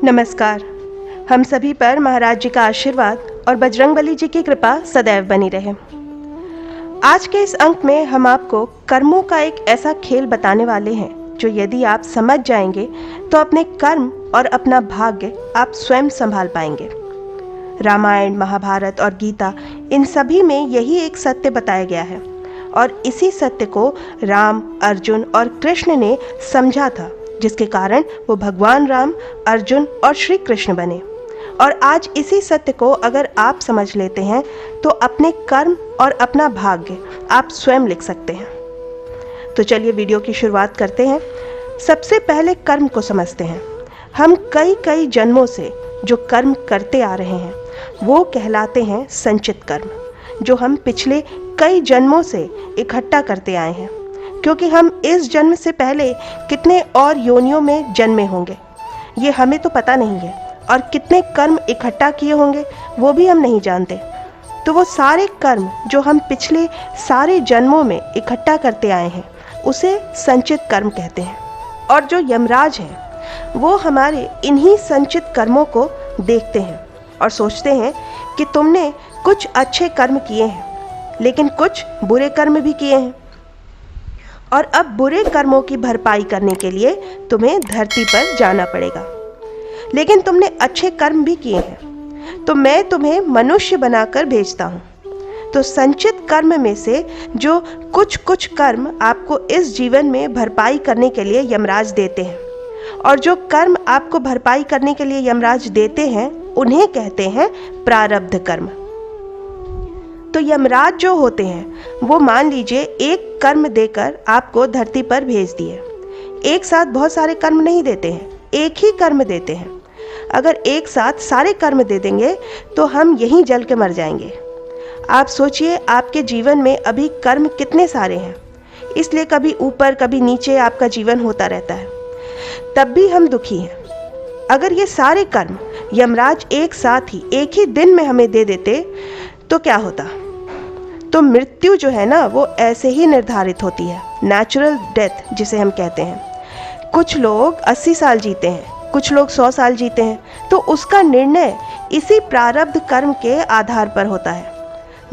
नमस्कार। हम सभी पर महाराज जी का आशीर्वाद और बजरंगबली जी की कृपा सदैव बनी रहे। आज के इस अंक में हम आपको कर्मों का एक ऐसा खेल बताने वाले हैं जो यदि आप समझ जाएंगे तो अपने कर्म और अपना भाग्य आप स्वयं संभाल पाएंगे। रामायण, महाभारत और गीता, इन सभी में यही एक सत्य बताया गया है और इसी सत्य को राम, अर्जुन और कृष्ण ने समझा था, जिसके कारण वो भगवान राम, अर्जुन और श्री कृष्ण बने। और आज इसी सत्य को अगर आप समझ लेते हैं तो अपने कर्म और अपना भाग्य आप स्वयं लिख सकते हैं। तो चलिए वीडियो की शुरुआत करते हैं। सबसे पहले कर्म को समझते हैं। हम कई जन्मों से जो कर्म करते आ रहे हैं वो कहलाते हैं संचित कर्म, जो हम पिछले कई जन्मों से इकट्ठा करते आए हैं, क्योंकि हम इस जन्म से पहले कितने और योनियों में जन्मे होंगे ये हमें तो पता नहीं है, और कितने कर्म इकट्ठा किए होंगे वो भी हम नहीं जानते। तो वो सारे कर्म जो हम पिछले सारे जन्मों में इकट्ठा करते आए हैं उसे संचित कर्म कहते हैं। और जो यमराज हैं वो हमारे इन्हीं संचित कर्मों को देखते हैं और सोचते हैं कि तुमने कुछ अच्छे कर्म किए हैं लेकिन कुछ बुरे कर्म भी किए हैं, और अब बुरे कर्मों की भरपाई करने के लिए तुम्हें धरती पर जाना पड़ेगा। लेकिन तुमने अच्छे कर्म भी किए हैं तो मैं तुम्हें मनुष्य बनाकर भेजता हूँ। तो संचित कर्म में से जो कुछ कर्म आपको इस जीवन में भरपाई करने के लिए यमराज देते हैं, और जो कर्म आपको भरपाई करने के लिए यमराज देते हैं उन्हें कहते हैं प्रारब्ध कर्म। तो यमराज जो होते हैं वो मान लीजिए एक कर्म देकर आपको धरती पर भेज दिए। एक साथ बहुत सारे कर्म नहीं देते हैं, एक ही कर्म देते हैं। अगर एक साथ सारे कर्म दे देंगे तो हम यहीं जल के मर जाएंगे। आप सोचिए आपके जीवन में अभी कर्म कितने सारे हैं, इसलिए कभी ऊपर कभी नीचे आपका जीवन होता रहता है, तब भी हम दुखी हैं। अगर ये सारे कर्म यमराज एक साथ ही एक ही दिन में हमें दे देते तो क्या होता? तो मृत्यु जो है ना वो ऐसे ही निर्धारित होती है, नेचुरल डेथ जिसे हम कहते हैं। कुछ लोग 80 साल जीते हैं, कुछ लोग 100 साल जीते हैं, तो उसका निर्णय इसी प्रारब्ध कर्म के आधार पर होता है।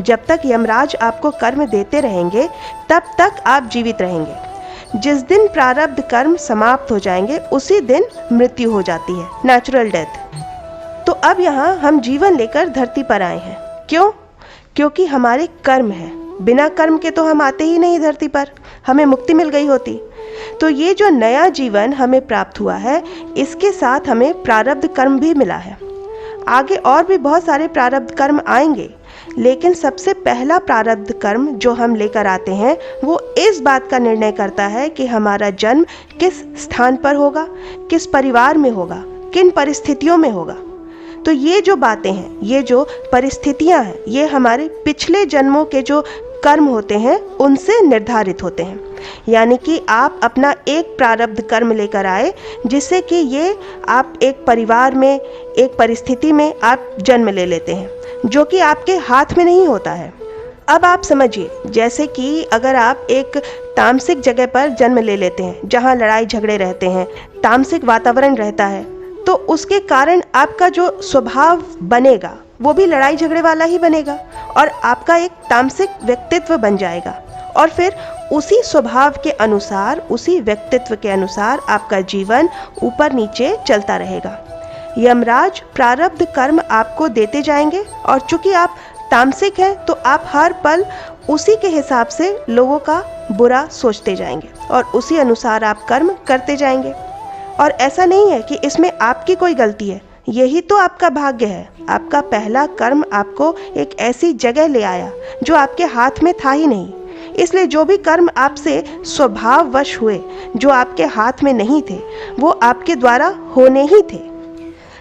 जब तक यमराज आपको कर्म देते रहेंगे तब तक आप जीवित रहेंगे। जिस दिन प्रारब्ध कर्म समाप्त हो जाएंगे उसी दिन मृत्यु हो जाती है, नेचुरल डेथ। तो अब यहाँ हम जीवन लेकर धरती पर आए हैं। क्यों? क्योंकि हमारे कर्म हैं। बिना कर्म के तो हम आते ही नहीं धरती पर, हमें मुक्ति मिल गई होती। तो ये जो नया जीवन हमें प्राप्त हुआ है इसके साथ हमें प्रारब्ध कर्म भी मिला है। आगे और भी बहुत सारे प्रारब्ध कर्म आएंगे, लेकिन सबसे पहला प्रारब्ध कर्म जो हम लेकर आते हैं वो इस बात का निर्णय करता है कि हमारा जन्म किस स्थान पर होगा, किस परिवार में होगा, किन परिस्थितियों में होगा। तो ये जो बातें हैं, ये जो परिस्थितियां हैं, ये हमारे पिछले जन्मों के जो कर्म होते हैं उनसे निर्धारित होते हैं। यानी कि आप अपना एक प्रारब्ध कर्म लेकर आए जिससे कि ये आप एक परिवार में, एक परिस्थिति में आप जन्म ले लेते हैं जो कि आपके हाथ में नहीं होता है। अब आप समझिए, जैसे कि अगर आप एक तामसिक जगह पर जन्म ले लेते हैं जहाँ लड़ाई झगड़े रहते हैं, तामसिक वातावरण रहता है, तो उसके कारण आपका जो स्वभाव बनेगा वो भी लड़ाई झगड़े वाला ही बनेगा और आपका एक तामसिक व्यक्तित्व बन जाएगा। और फिर उसी स्वभाव के अनुसार, उसी व्यक्तित्व के अनुसार आपका जीवन ऊपर नीचे चलता रहेगा। यमराज प्रारब्ध कर्म आपको देते जाएंगे, और चूंकि आप तामसिक हैं तो आप हर पल उसी के हिसाब से लोगों का बुरा सोचते जाएंगे और उसी अनुसार आप कर्म करते जाएंगे। और ऐसा नहीं है कि इसमें आपकी कोई गलती है, यही तो आपका भाग्य है। आपका पहला कर्म आपको एक ऐसी जगह ले आया जो आपके हाथ में था ही नहीं, इसलिए जो भी कर्म आपसे स्वभाववश हुए, जो आपके हाथ में नहीं थे, वो आपके द्वारा होने ही थे।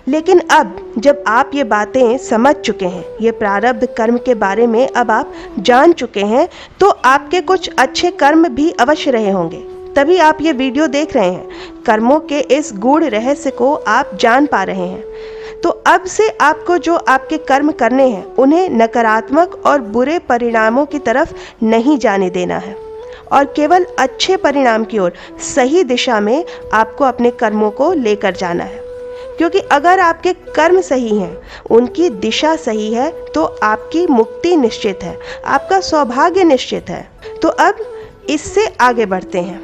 लेकिन अब जब आप ये बातें समझ चुके हैं, ये प्रारब्ध कर्म के बारे में अब आप जान चुके हैं, तो आपके कुछ अच्छे कर्म भी अवश्य रहे होंगे, तभी आप ये वीडियो देख रहे हैं। कर्मों के इस गूढ़ रहस्य को आप जान पा रहे हैं। तो अब से आपको जो आपके कर्म करने हैं उन्हें नकारात्मक और बुरे परिणामों की तरफ नहीं जाने देना है, और केवल अच्छे परिणाम की ओर, सही दिशा में आपको अपने कर्मों को लेकर जाना है। क्योंकि अगर आपके कर्म सही हैं, उनकी दिशा सही है, तो आपकी मुक्ति निश्चित है, आपका सौभाग्य निश्चित है। तो अब इससे आगे बढ़ते हैं।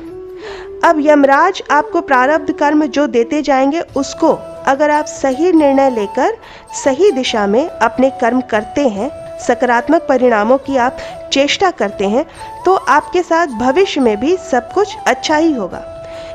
अब यमराज आपको प्रारब्ध कर्म जो देते जाएंगे, उसको अगर आप सही निर्णय लेकर सही दिशा में अपने कर्म करते हैं, सकारात्मक परिणामों की आप चेष्टा करते हैं, तो आपके साथ भविष्य में भी सब कुछ अच्छा ही होगा।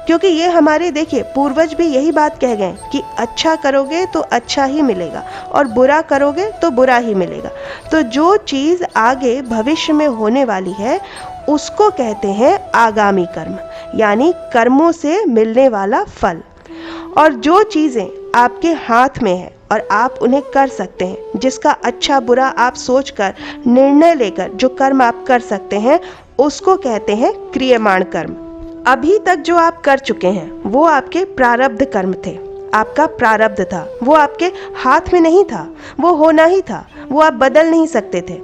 क्योंकि ये हमारे, देखिए, पूर्वज भी यही बात कह गए कि अच्छा करोगे तो अच्छा ही मिलेगा और बुरा करोगे तो बुरा ही मिलेगा। तो जो चीज़ आगे भविष्य में होने वाली है, उसको कहते हैं आगामी कर्म, यानी कर्मों से मिलने वाला फल। और जो चीज़ें आपके हाथ में है और आप उन्हें कर सकते हैं, जिसका अच्छा बुरा आप सोचकर निर्णय लेकर जो कर्म आप कर सकते हैं, उसको कहते हैं क्रियमाण कर्म। अभी तक जो आप कर चुके हैं वो आपके प्रारब्ध कर्म थे, आपका प्रारब्ध था, वो आपके हाथ में नहीं था, वो होना ही था, वो आप बदल नहीं सकते थे।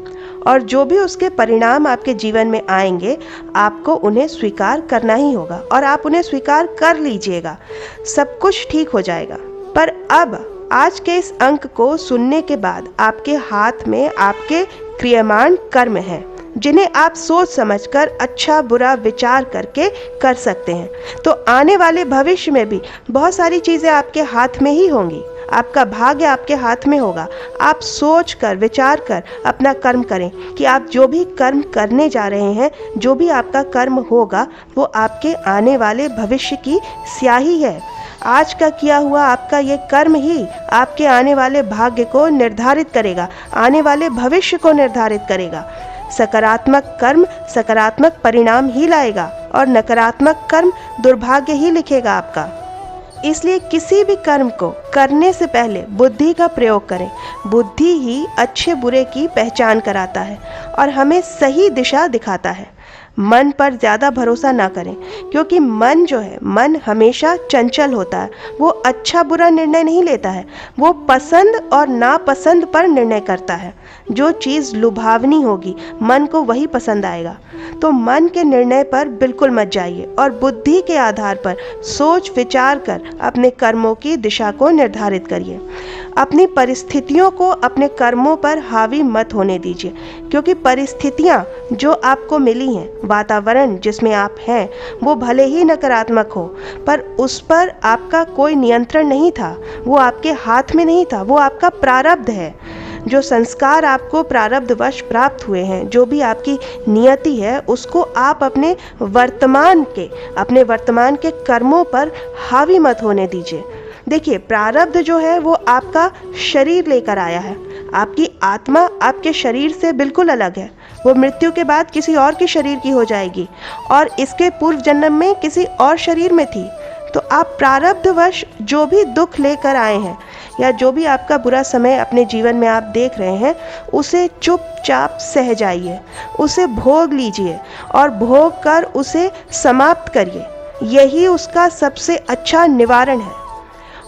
और जो भी उसके परिणाम आपके जीवन में आएंगे, आपको उन्हें स्वीकार करना ही होगा और आप उन्हें स्वीकार कर लीजिएगा, सब कुछ ठीक हो जाएगा। पर अब आज के इस अंक को सुनने के बाद आपके हाथ में आपके क्रियमाण कर्म हैं, जिन्हें आप सोच समझकर अच्छा बुरा विचार करके कर सकते हैं। तो आने वाले भविष्य में भी बहुत सारी चीज़ें आपके हाथ में ही होंगी, आपका भाग्य आपके हाथ में होगा। आप सोच कर विचार कर अपना कर्म करें कि आप जो भी कर्म करने जा रहे हैं, जो भी आपका कर्म होगा, वो आपके आने वाले भविष्य की स्याही है। आज का किया हुआ आपका ये कर्म ही आपके आने वाले भाग्य को निर्धारित करेगा, आने वाले भविष्य को निर्धारित करेगा। सकारात्मक कर्म सकारात्मक परिणाम ही लाएगा और नकारात्मक कर्म दुर्भाग्य ही लिखेगा आपका। इसलिए किसी भी कर्म को करने से पहले बुद्धि का प्रयोग करें। बुद्धि ही अच्छे बुरे की पहचान कराता है और हमें सही दिशा दिखाता है। मन पर ज़्यादा भरोसा ना करें, क्योंकि मन जो है, मन हमेशा चंचल होता है। वो अच्छा बुरा निर्णय नहीं लेता है, वो पसंद और नापसंद पर निर्णय करता है। जो चीज़ लुभावनी होगी, मन को वही पसंद आएगा। तो मन के निर्णय पर बिल्कुल मत जाइए और बुद्धि के आधार पर सोच विचार कर अपने कर्मों की दिशा को निर्धारित करिए। अपनी परिस्थितियों को अपने कर्मों पर हावी मत होने दीजिए, क्योंकि परिस्थितियाँ जो आपको मिली हैं, वातावरण जिसमें आप हैं, वो भले ही नकारात्मक हो, पर उस पर आपका कोई नियंत्रण नहीं था, वो आपके हाथ में नहीं था, वो आपका प्रारब्ध है। जो संस्कार आपको प्रारब्धवश प्राप्त हुए हैं, जो भी आपकी नियति है, उसको आप अपने वर्तमान के कर्मों पर हावी मत होने दीजिए। देखिए, प्रारब्ध जो है वो आपका शरीर लेकर आया है। आपकी आत्मा आपके शरीर से बिल्कुल अलग है। वो मृत्यु के बाद किसी और के शरीर की हो जाएगी और इसके पूर्व जन्म में किसी और शरीर में थी। तो आप प्रारब्धवश जो भी दुख लेकर आए हैं या जो भी आपका बुरा समय अपने जीवन में आप देख रहे हैं, उसे चुपचाप सह जाइए, उसे भोग लीजिए और भोग कर उसे समाप्त करिए। यही उसका सबसे अच्छा निवारण है।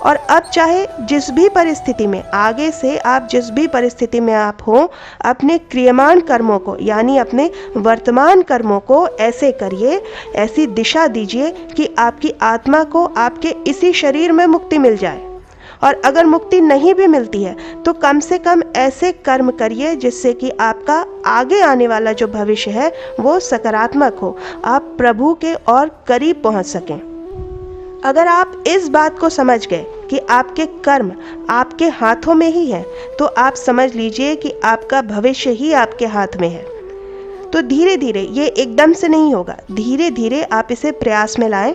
और अब चाहे जिस भी परिस्थिति में, आगे से आप जिस भी परिस्थिति में आप हो, अपने क्रियमाण कर्मों को, यानी अपने वर्तमान कर्मों को ऐसे करिए, ऐसी दिशा दीजिए कि आपकी आत्मा को आपके इसी शरीर में मुक्ति मिल जाए। और अगर मुक्ति नहीं भी मिलती है तो कम से कम ऐसे कर्म करिए जिससे कि आपका आगे आने वाला जो भविष्य है वो सकारात्मक हो, आप प्रभु के और करीब पहुंच सकें। अगर आप इस बात को समझ गए कि आपके कर्म आपके हाथों में ही हैं, तो आप समझ लीजिए कि आपका भविष्य ही आपके हाथ में है। तो धीरे धीरे, ये एकदम से नहीं होगा, धीरे धीरे आप इसे प्रयास में लाएं।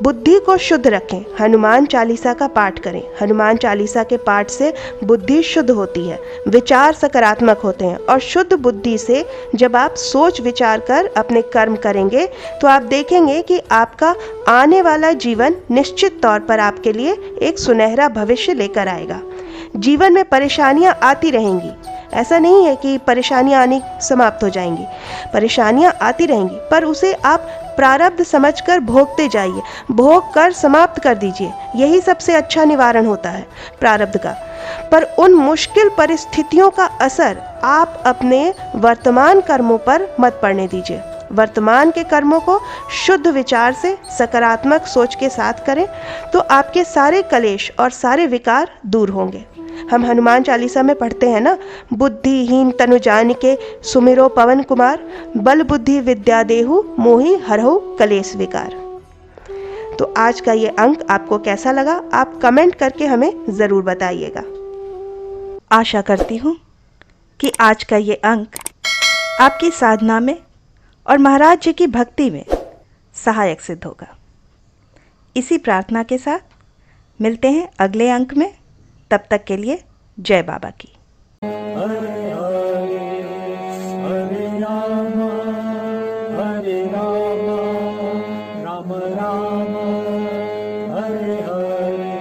बुद्धि को शुद्ध रखें, हनुमान चालीसा का पाठ करें। हनुमान चालीसा के पाठ से बुद्धि शुद्ध होती है, विचार सकारात्मक होते हैं और शुद्ध बुद्धि से जब आप सोच विचार कर अपने कर्म करेंगे तो आप देखेंगे कि आपका आने वाला जीवन निश्चित तौर पर आपके लिए एक सुनहरा भविष्य लेकर आएगा। जीवन में परेशानियां आती रहेंगी, ऐसा नहीं है कि परेशानियां आनी समाप्त हो जाएंगी, परेशानियां आती रहेंगी, पर उसे आप प्रारब्ध समझकर भोगते जाइए, भोग कर समाप्त कर दीजिए। यही सबसे अच्छा निवारण होता है प्रारब्ध का। पर उन मुश्किल परिस्थितियों का असर आप अपने वर्तमान कर्मों पर मत पड़ने दीजिए। वर्तमान के कर्मों को शुद्ध विचार से सकारात्मक सोच के साथ करें तो आपके सारे कलेश और सारे विकार दूर होंगे। हम हनुमान चालीसा में पढ़ते हैं ना, बुद्धिहीन तनु जानिके सुमिरो पवन कुमार, बल बुद्धि विद्या देहु मोहि हरहु कलेश विकार। तो आज का ये अंक आपको कैसा लगा, आप कमेंट करके हमें ज़रूर बताइएगा। आशा करती हूँ कि आज का ये अंक आपकी साधना में और महाराज जी की भक्ति में सहायक सिद्ध होगा। इसी प्रार्थना के साथ मिलते हैं अगले अंक में। तब तक के लिए जय बाबा की। हरे हरे हरे राम राम राम हरे हरे,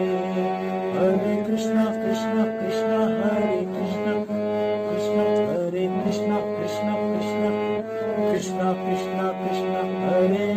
हरे कृष्णा कृष्णा कृष्णा हरे कृष्णा कृष्णा हरे कृष्णा कृष्णा कृष्णा कृष्णा कृष्णा